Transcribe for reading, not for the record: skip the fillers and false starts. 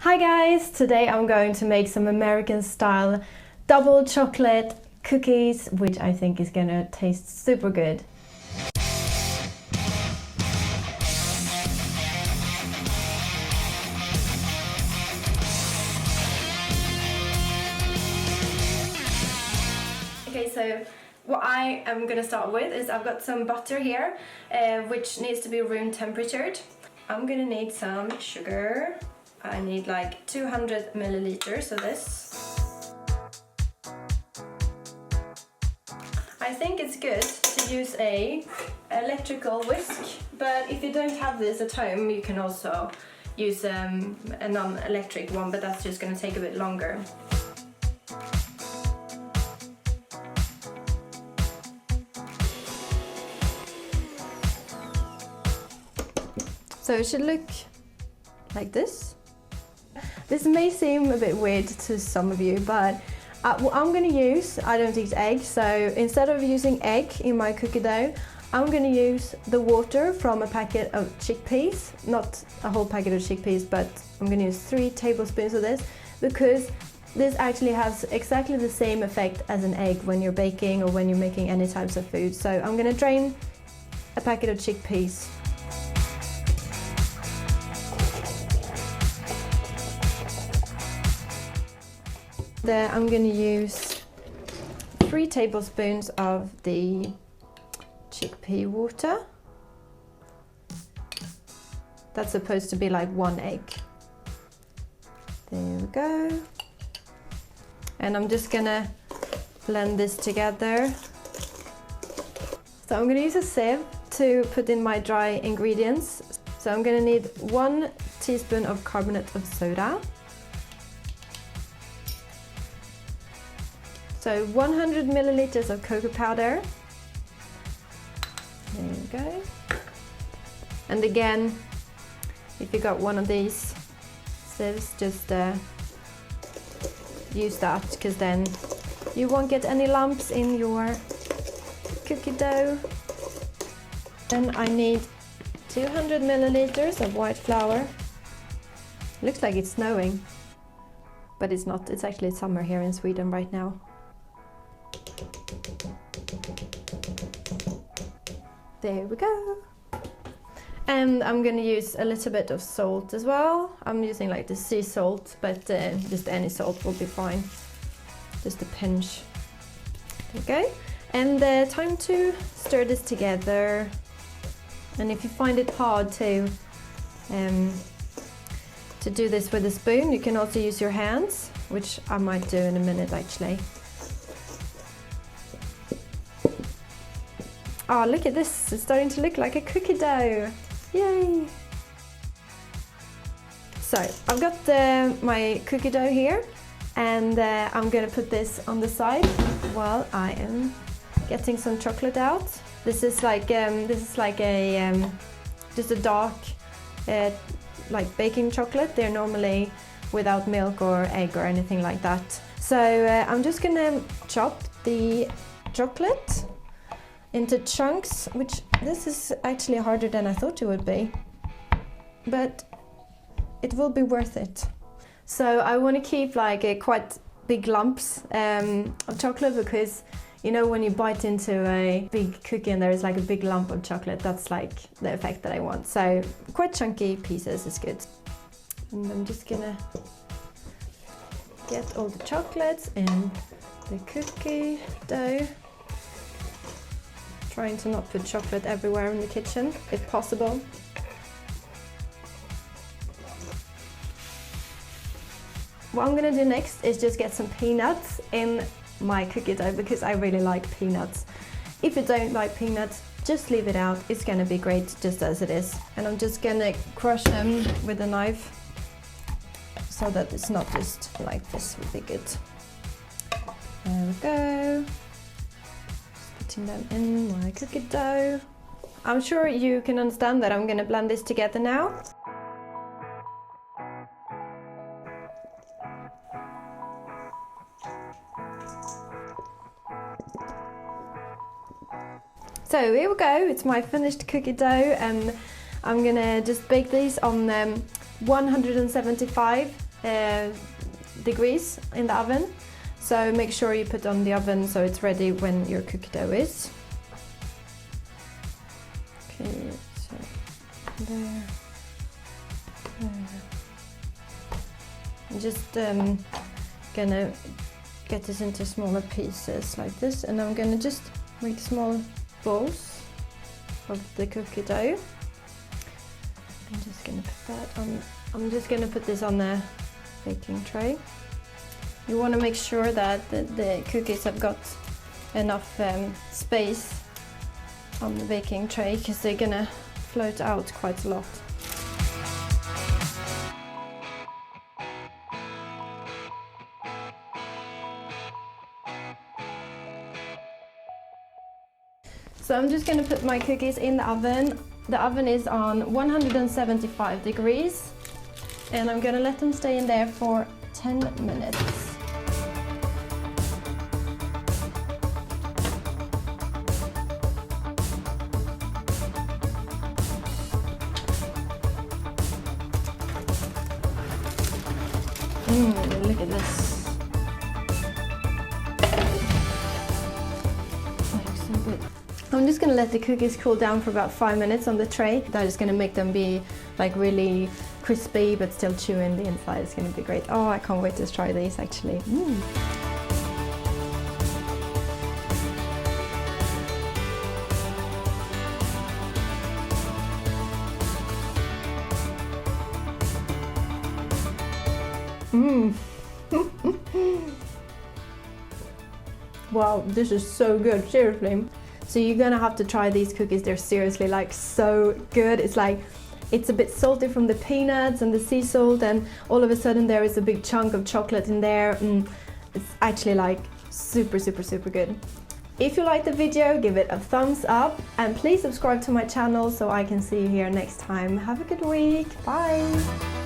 Hi guys! Today I'm going to make some American style double chocolate cookies, which I think is gonna taste super good. Okay, so what I am gonna start with is I've got some butter here, which needs to be room temperatured. I'm gonna need some sugar. I need like 200 milliliters of this. I think it's good to use a electrical whisk, but if you don't have this at home, you can also use a non-electric one, but that's just gonna take a bit longer. So it should look like this. This may seem a bit weird to some of you, but what I'm going to use, I don't eat egg, so instead of using egg in my cookie dough, I'm going to use the water from a packet of chickpeas, not a whole packet of chickpeas, but I'm going to use 3 tablespoons of this, because this actually has exactly the same effect as an egg when you're baking or when you're making any types of food. So I'm going to drain a packet of chickpeas. I'm going to use 3 tablespoons of the chickpea water. That's supposed to be like 1 egg. There we go. And I'm just going to blend this together. So I'm going to use a sieve to put in my dry ingredients. So I'm going to need 1 teaspoon of carbonate of soda. So 100 milliliters of cocoa powder. There you go. And again, if you got one of these sieves, just use that, because then you won't get any lumps in your cookie dough. Then I need 200 milliliters of white flour. Looks like it's snowing, but it's not. It's actually summer here in Sweden right now. There we go. And I'm going to use a little bit of salt as well. I'm using like the sea salt, but just any salt will be fine. Just a pinch. Okay. And time to stir this together. And if you find it hard to do this with a spoon, you can also use your hands, which I might do in a minute actually. Oh, look at this, it's starting to look like a cookie dough. Yay! So, I've got my cookie dough here, and I'm gonna put this on the side while I am getting some chocolate out. This is like a just a dark like baking chocolate. They're normally without milk or egg or anything like that. So I'm just gonna chop the chocolate into chunks, which this is actually harder than I thought it would be, but it will be worth it. So I want to keep like quite big lumps of chocolate, because you know when you bite into a big cookie and there is like a big lump of chocolate, that's like the effect that I want. So quite chunky pieces is good. And I'm just gonna get all the chocolates in the cookie dough. Trying to not put chocolate everywhere in the kitchen, if possible. What I'm gonna do next is just get some peanuts in my cookie dough, because I really like peanuts. If you don't like peanuts, just leave it out. It's gonna be great just as it is. And I'm just gonna crush them with a knife, so that it's not just like this would be good. There we go. Putting them in my cookie dough. I'm sure you can understand that I'm going to blend this together now. So here we go, it's my finished cookie dough, and I'm going to just bake these on 175 degrees in the oven. So make sure you put on the oven so it's ready when your cookie dough is. Okay, so there. I'm just gonna get this into smaller pieces like this, and I'm gonna just make small balls of the cookie dough. I'm just gonna put that on. I'm just gonna put this on the baking tray. You want to make sure that the cookies have got enough space on the baking tray, because they're gonna float out quite a lot. So I'm just going to put my cookies in the oven. The oven is on 175 degrees, and I'm going to let them stay in there for 10 minutes. Look at this. That looks so good. I'm just gonna let the cookies cool down for about 5 minutes on the tray. That is gonna make them be like really crispy but still chewy in the inside. It's gonna be great. Oh, I can't wait to try these actually. Wow, this is so good, seriously. So you're gonna have to try these cookies. They're seriously like so good. It's like, it's a bit salty from the peanuts and the sea salt, and all of a sudden there is a big chunk of chocolate in there. It's actually like super, super, super good. If you liked the video, give it a thumbs up, and please subscribe to my channel so I can see you here next time. Have a good week. Bye.